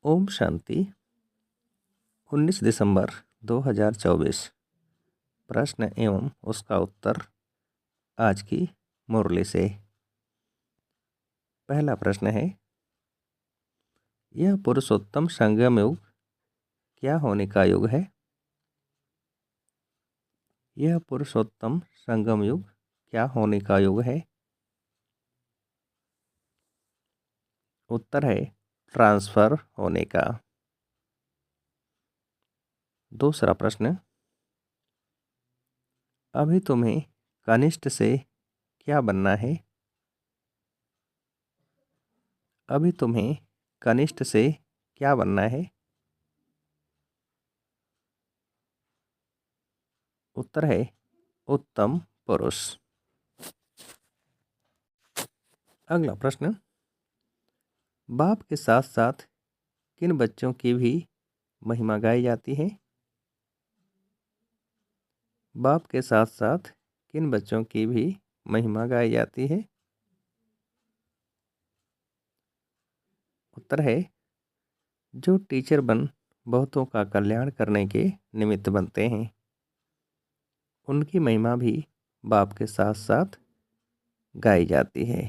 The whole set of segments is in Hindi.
ओम शांति। 19 दिसंबर 2024। प्रश्न एवं उसका उत्तर आज की मुरली से। पहला प्रश्न है, यह पुरुषोत्तम संगम युग क्या होने का युग है? यह पुरुषोत्तम संगम युग क्या होने का युग है? उत्तर है ट्रांसफर होने का। दूसरा प्रश्न, अभी तुम्हें कनिष्ठ से क्या बनना है? अभी तुम्हें कनिष्ठ से क्या बनना है? उत्तर है उत्तम पुरुष। अगला प्रश्न, बाप के साथ साथ किन बच्चों की भी महिमा गाई जाती है? बाप के साथ साथ किन बच्चों की भी महिमा गाई जाती है? उत्तर है जो टीचर बन बहुतों का कल्याण करने के निमित्त बनते हैं, उनकी महिमा भी बाप के साथ साथ गाई जाती है।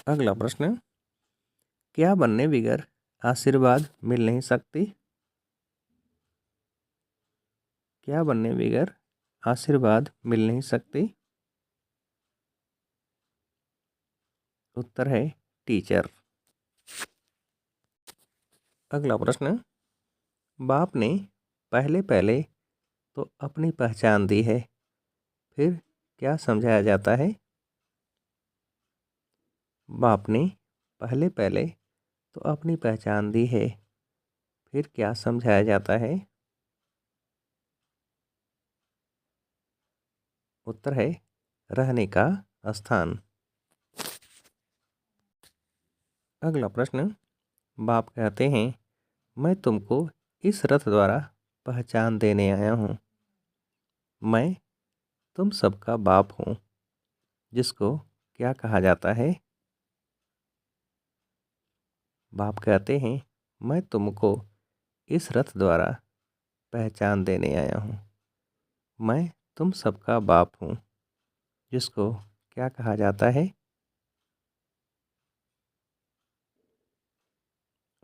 अगला प्रश्न, क्या बनने बिगर आशीर्वाद मिल नहीं सकती? क्या बनने बिगर आशीर्वाद मिल नहीं सकती? उत्तर है टीचर। अगला प्रश्न, बाप ने पहले पहले तो अपनी पहचान दी है, फिर क्या समझाया जाता है? बाप ने पहले पहले तो अपनी पहचान दी है, फिर क्या समझाया जाता है? उत्तर है रहने का स्थान। अगला प्रश्न, बाप कहते हैं, मैं तुमको इस रथ द्वारा पहचान देने आया हूँ। मैं तुम सबका बाप हूँ, जिसको क्या कहा जाता है? बाप कहते हैं, मैं तुमको इस रथ द्वारा पहचान देने आया हूँ। मैं तुम सबका बाप हूँ, जिसको क्या कहा जाता है?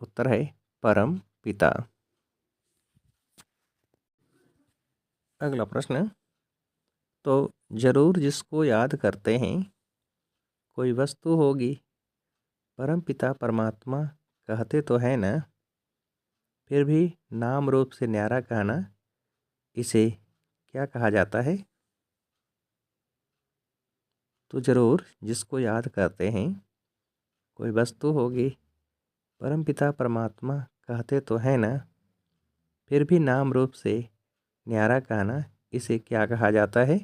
उत्तर है परम पिता। अगला प्रश्न, तो जरूर जिसको याद करते हैं कोई वस्तु होगी, परम पिता परमात्मा कहते तो है ना, फिर भी नाम रूप से न्यारा कहना, इसे क्या कहा जाता है? तो जरूर जिसको याद करते हैं कोई वस्तु होगी, परम पिता परमात्मा कहते तो है ना, फिर भी नाम रूप से न्यारा कहना, इसे क्या कहा जाता है?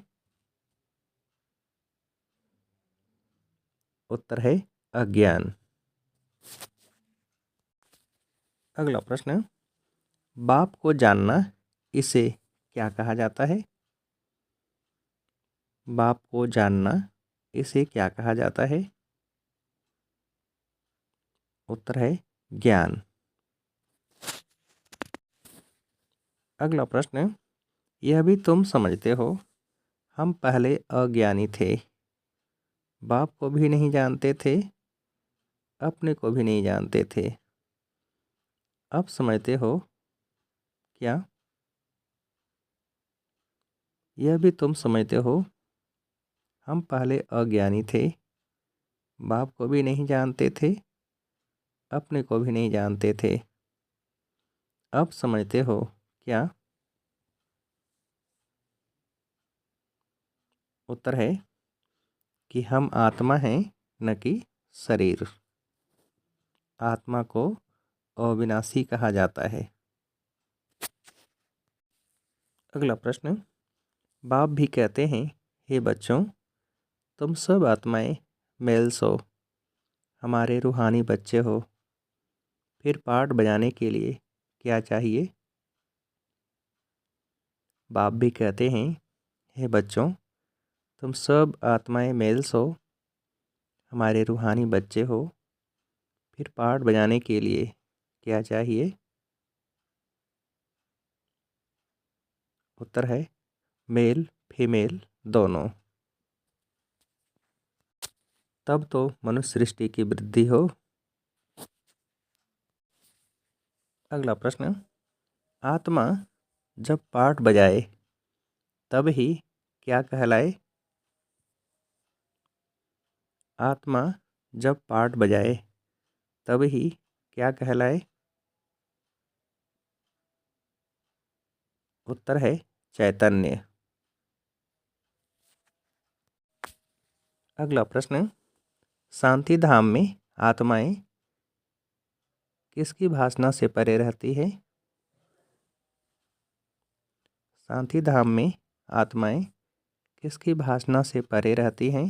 उत्तर है अज्ञान। अगला प्रश्न, बाप को जानना, इसे क्या कहा जाता है? बाप को जानना, इसे क्या कहा जाता है? उत्तर है ज्ञान। अगला प्रश्न, यह भी तुम समझते हो, हम पहले अज्ञानी थे, बाप को भी नहीं जानते थे, अपने को भी नहीं जानते थे। अब समझते हो क्या? यह भी तुम समझते हो, हम पहले अज्ञानी थे, बाप को भी नहीं जानते थे, अपने को भी नहीं जानते थे। अब समझते हो क्या? उत्तर है कि हम आत्मा हैं, न कि शरीर। आत्मा को अविनाशी कहा जाता है। अगला प्रश्न, बाप भी कहते हैं, हे बच्चों, तुम सब आत्माएं मेल्स हो, हमारे रूहानी बच्चे हो, फिर पार्ट बजाने के लिए क्या चाहिए? बाप भी कहते हैं, हे बच्चों, तुम सब आत्माएं मेल्स हो, हमारे रूहानी बच्चे हो, फिर पाठ बजाने के लिए क्या चाहिए? उत्तर है मेल फीमेल दोनों। तब तो मनुष्य सृष्टि की वृद्धि हो। अगला प्रश्न, आत्मा जब पाठ बजाए तब ही क्या कहलाए? आत्मा जब पाठ बजाए तब ही क्या कहलाए? उत्तर है चैतन्य। अगला प्रश्न, शांति धाम में आत्माएं किसकी भावना से परे रहती है? शांति धाम में आत्माएं किसकी भावना से परे रहती हैं?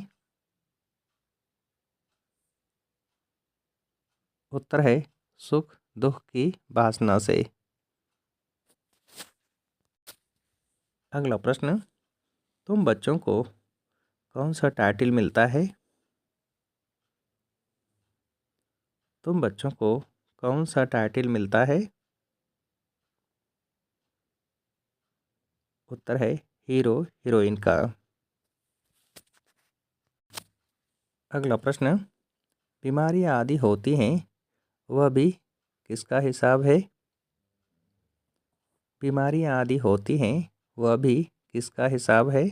उत्तर है सुख दुख की वासना से। अगला प्रश्न, तुम बच्चों को कौन सा टाइटल मिलता है? तुम बच्चों को कौन सा टाइटल मिलता है? उत्तर है हीरो हीरोइन का। अगला प्रश्न, बीमारियां आदि होती हैं वह भी किसका हिसाब है? बीमारियां आदि होती हैं वह भी किसका हिसाब है?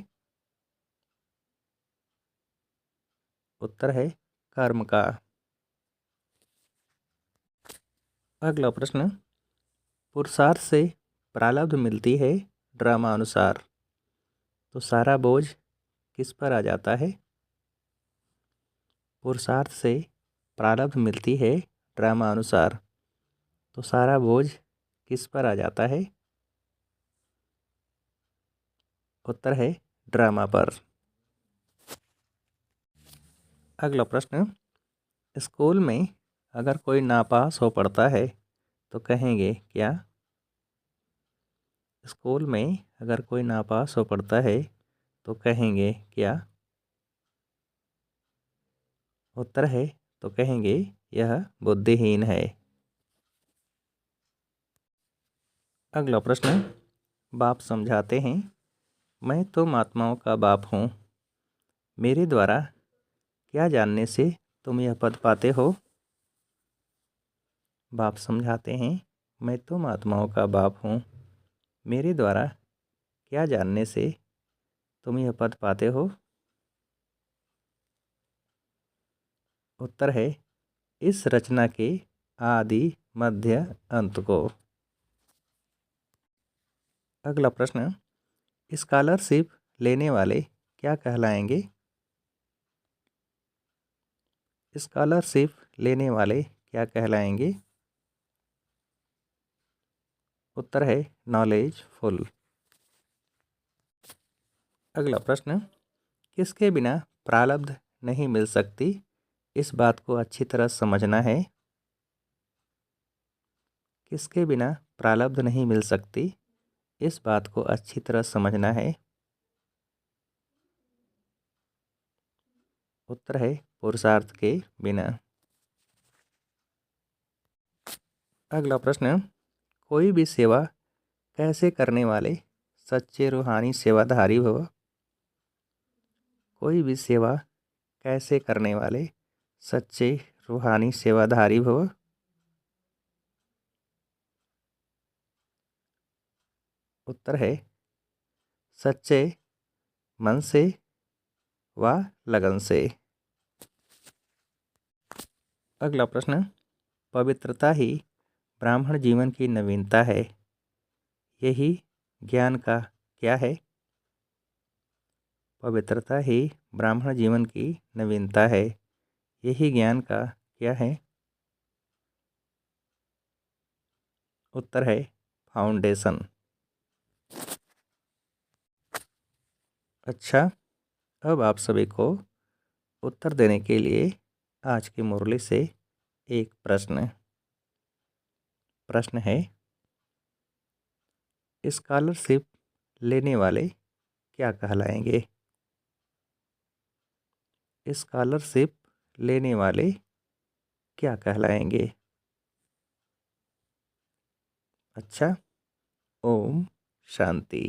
उत्तर है कर्म का। अगला प्रश्न, पुरुषार्थ से प्रारब्ध मिलती है ड्रामा अनुसार, तो सारा बोझ किस पर आ जाता है? पुरुषार्थ से प्रारब्ध मिलती है ड्रामा अनुसार, तो सारा बोझ किस पर आ जाता है? उत्तर है ड्रामा पर। अगला प्रश्न, स्कूल में अगर कोई नापास हो पड़ता है तो कहेंगे क्या? स्कूल में अगर कोई नापास हो पड़ता है तो कहेंगे क्या? उत्तर है तो कहेंगे यह बुद्धिहीन है। अगला प्रश्न, बाप समझाते हैं, मैं तो महात्माओं का बाप हूँ, मेरे द्वारा क्या जानने से तुम यह पद पाते हो? बाप समझाते हैं, मैं तो महात्माओं का बाप हूँ, मेरे द्वारा क्या जानने से तुम यह पद पाते हो? उत्तर है इस रचना के आदि मध्य अंत को। अगला प्रश्न, स्कॉलरशिप लेने वाले क्या कहलाएंगे? स्कॉलरशिप लेने वाले क्या कहलाएंगे? उत्तर है नॉलेजफुल। अगला प्रश्न, किसके बिना प्रारब्ध नहीं मिल सकती, इस बात को अच्छी तरह समझना है। किसके बिना प्रारब्ध नहीं मिल सकती, इस बात को अच्छी तरह समझना है। उत्तर है पुरुषार्थ के बिना। अगला प्रश्न, कोई भी सेवा कैसे करने वाले सच्चे रूहानी सेवाधारी भव। कोई भी सेवा कैसे करने वाले सच्चे रूहानी सेवाधारी भव। उत्तर है सच्चे मन से व लगन से। अगला प्रश्न, पवित्रता ही ब्राह्मण जीवन की नवीनता है, यही ज्ञान का क्या है? पवित्रता ही ब्राह्मण जीवन की नवीनता है, यही ज्ञान का क्या है? उत्तर है फाउंडेशन। अच्छा, अब आप सभी को उत्तर देने के लिए आज की मुरली से एक प्रश्न है, स्कॉलरशिप लेने वाले क्या कहलाएंगे? स्कॉलरशिप लेने वाले क्या कहलाएंगे? अच्छा, ओम शांति।